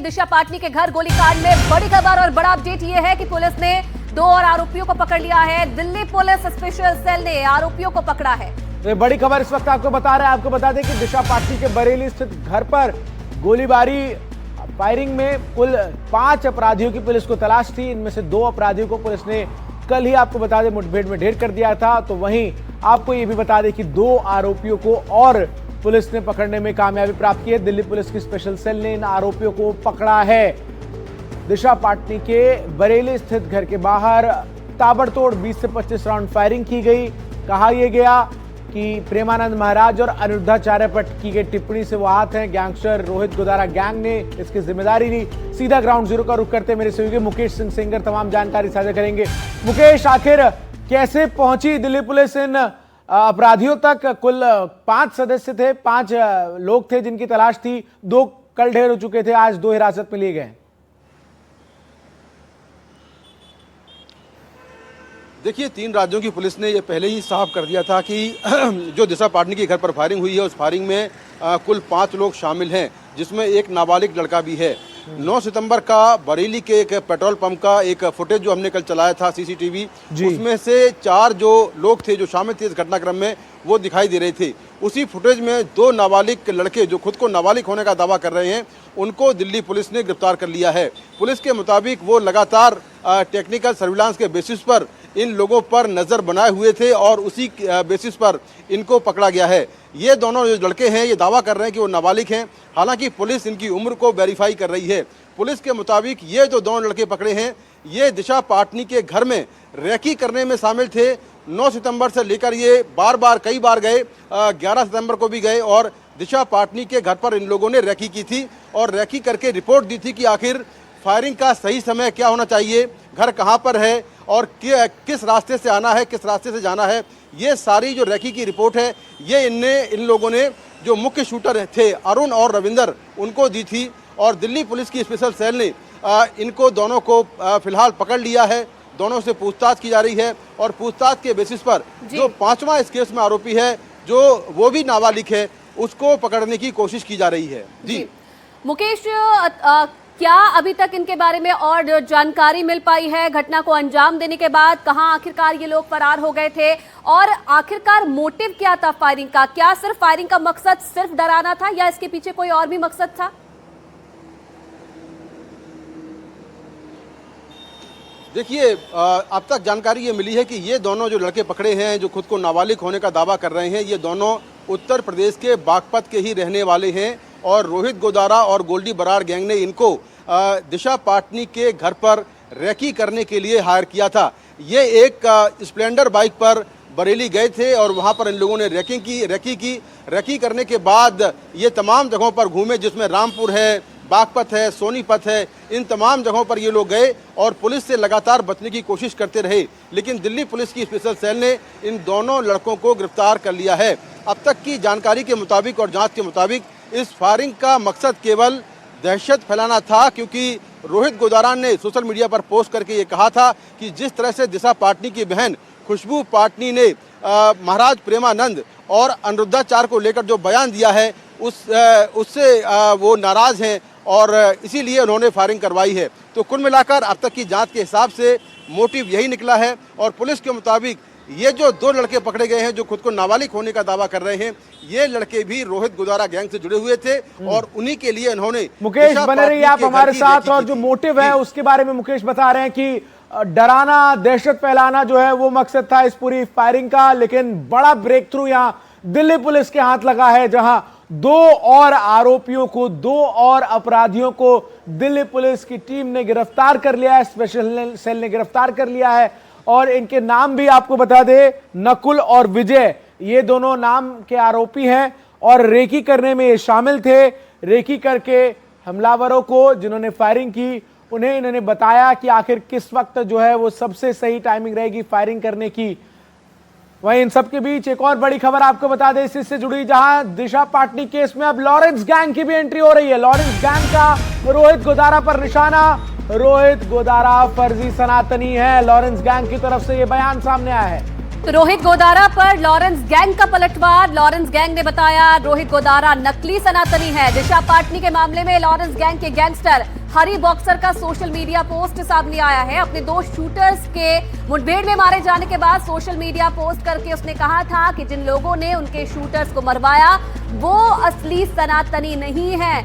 दिशा पाटनी के घर गोलीकांड में बड़ी खबर और बड़ा अपडेट ये है कि पुलिस ने 2 और आरोपियों को पकड़ लिया है। दिल्ली पुलिस स्पेशल सेल ने आरोपियों को पकड़ा है। तो बड़ी खबर इस वक्त आपको बता रहे हैं। आपको बता दें कि दिशा पाटनी के बरेली स्थित घर पर गोलीबारी फायरिंग में कुल 5 अपराधियों की पुलिस को तलाश थी। इनमें से 2 अपराधियों को पुलिस ने कल ही आपको बता दें मुठभेड़ में ढेर कर दिया था। तो वहीं आपको ये भी बता दें कि 2 आरोपियों को और पुलिस ने पकड़ने में कामयाबी प्राप्त की है। दिल्ली पुलिस की स्पेशल सेल ने इन आरोपियों को पकड़ा है। दिशा पाटनी के बरेली स्थित घर के बाहर ताबड़तोड़ 20 से 25 राउंड फायरिंग की गई। कहा यह गया कि प्रेमानंद महाराज और अनिरुद्धाचार्य पर की गई टिप्पणी से वो हाथ हैं। गैंगस्टर रोहित गोदारा गैंग ने इसकी जिम्मेदारी ली। सीधा ग्राउंड जीरो का रुख करते मेरे सहयोगी मुकेश सिंह सेंगर तमाम जानकारी साझा करेंगे। मुकेश, आखिर कैसे पहुंची दिल्ली पुलिस इन अपराधियों तक? कुल 5 सदस्य थे, 5 लोग थे जिनकी तलाश थी। 2 कल ढेर हो चुके थे, आज 2 हिरासत में लिए गए। देखिए, 3 राज्यों की पुलिस ने ये पहले ही साफ कर दिया था कि जो दिशा पाटनी के घर पर फायरिंग हुई है उस फायरिंग में कुल 5 लोग शामिल हैं, जिसमें एक नाबालिग लड़का भी है। 9 सितंबर का बरेली के एक पेट्रोल पंप का एक फुटेज जो हमने कल चलाया था सीसीटीवी, उसमें से 4 जो लोग थे जो शामिल थे इस घटनाक्रम में वो दिखाई दे रहे थे। उसी फुटेज में 2 नाबालिग लड़के जो खुद को नाबालिग होने का दावा कर रहे हैं उनको दिल्ली पुलिस ने गिरफ्तार कर लिया है। पुलिस के मुताबिक वो लगातार टेक्निकल सर्विलांस के बेसिस पर इन लोगों पर नज़र बनाए हुए थे और उसी बेसिस पर इनको पकड़ा गया है। ये दोनों जो लड़के हैं ये दावा कर रहे हैं कि वो नाबालिग हैं। हालांकि पुलिस इनकी उम्र को वेरीफाई कर रही है। पुलिस के मुताबिक ये जो दोनों लड़के पकड़े हैं ये दिशा पाटनी के घर में रेकी करने में शामिल थे। 9 सितंबर से लेकर ये कई बार गए, 11 सितंबर को भी गए और दिशा पाटनी के घर पर इन लोगों ने रेकी की थी और रेकी करके रिपोर्ट दी थी कि आखिर फायरिंग का सही समय क्या होना चाहिए, घर कहाँ पर है और किस रास्ते से आना है, किस रास्ते से जाना है। ये सारी जो रेकी की रिपोर्ट है ये इन लोगों ने जो मुख्य शूटर थे अरुण और रविंदर उनको दी थी और दिल्ली पुलिस की स्पेशल सेल ने इनको दोनों को फिलहाल पकड़ लिया है। दोनों से पूछताछ की जा रही है और पूछताछ के बेसिस पर जो 5वां इस केस में आरोपी है जो वो भी नाबालिग है उसको पकड़ने की कोशिश की जा रही है। जी मुकेश, क्या अभी तक इनके बारे में और जानकारी मिल पाई है? घटना को अंजाम देने के बाद कहां आखिरकार ये लोग फरार हो गए थे और आखिरकार मोटिव क्या था फायरिंग का? क्या सिर्फ फायरिंग का मकसद सिर्फ डराना था या इसके पीछे कोई और भी मकसद था? देखिए, अब तक जानकारी ये मिली है कि ये दोनों जो लड़के पकड़े हैं जो खुद को नाबालिग होने का दावा कर रहे हैं ये दोनों उत्तर प्रदेश के बागपत के ही रहने वाले हैं और रोहित गोदारा और गोल्डी बराड़ गैंग ने इनको दिशा पाटनी के घर पर रेकी करने के लिए हायर किया था। ये एक स्प्लेंडर बाइक पर बरेली गए थे और वहां पर इन लोगों ने रेकी करने के बाद ये तमाम जगहों पर घूमे जिसमें रामपुर है, बागपत है, सोनीपत है। इन तमाम जगहों पर ये लोग गए और पुलिस से लगातार बचने की कोशिश करते रहे, लेकिन दिल्ली पुलिस की स्पेशल सेल ने इन दोनों लड़कों को गिरफ्तार कर लिया है। अब तक की जानकारी के मुताबिक और जांच के मुताबिक इस फायरिंग का मकसद केवल दहशत फैलाना था, क्योंकि रोहित गोदारा ने सोशल मीडिया पर पोस्ट करके ये कहा था कि जिस तरह से दिशा पाटनी की बहन खुशबू पाटनी ने महाराज प्रेमानंद और अनिरुद्धाचार्य को लेकर जो बयान दिया है उससे वो नाराज हैं और इसीलिए उन्होंने फायरिंग करवाई है। तो कुल मिलाकर अब तक की जांच के हिसाब से मोटिव यही निकला है और पुलिस के मुताबिक ये जो 2 लड़के पकड़े गए हैं जो खुद को नाबालिग होने का दावा कर रहे हैं ये लड़के भी रोहित गोदारा गैंग से जुड़े हुए थे और उन्हीं के लिए उन्होंने। मुकेश, बने रहिए आप हमारे साथ और जो मोटिव है उसके बारे में मुकेश बता रहे हैं कि डराना, दहशत फैलाना जो है वो मकसद था इस पूरी फायरिंग का। लेकिन बड़ा ब्रेक थ्रू यहां दिल्ली पुलिस के हाथ लगा है, जहां 2 और आरोपियों को, 2 और अपराधियों को दिल्ली पुलिस की टीम ने गिरफ्तार कर लिया है, स्पेशल सेल ने गिरफ्तार कर लिया है। और इनके नाम भी आपको बता दे, नकुल और विजय, ये दोनों नाम के आरोपी हैं और रेकी करने में ये शामिल थे। रेकी करके हमलावरों को जिन्होंने फायरिंग की उन्हें इन्होंने बताया कि आखिर किस वक्त जो है वो सबसे सही टाइमिंग रहेगी फायरिंग करने की। वहीं इन सबके बीच एक और बड़ी खबर आपको बता दें इससे जुड़ी, जहां दिशा पाटनी केस में अब लॉरेंस गैंग की भी एंट्री हो रही है। लॉरेंस गैंग का रोहित गोदारा पर निशाना। रोहित गोदारा फर्जी सनातनी है, लॉरेंस गैंग की तरफ से यह बयान सामने आया है। तो रोहित गोदारा पर लॉरेंस गैंग का पलटवार। लॉरेंस गैंग ने बताया रोहित गोदारा नकली सनातनी है। दिशा पाटनी के मामले में लॉरेंस गैंग के गैंगस्टर हरी बॉक्सर का सोशल मीडिया पोस्ट सामने आया है। अपने 2 शूटर्स के मुठभेड़ में मारे जाने के बाद सोशल मीडिया पोस्ट करके उसने कहा था कि जिन लोगों ने उनके शूटर्स को मरवाया वो असली सनातनी नहीं है।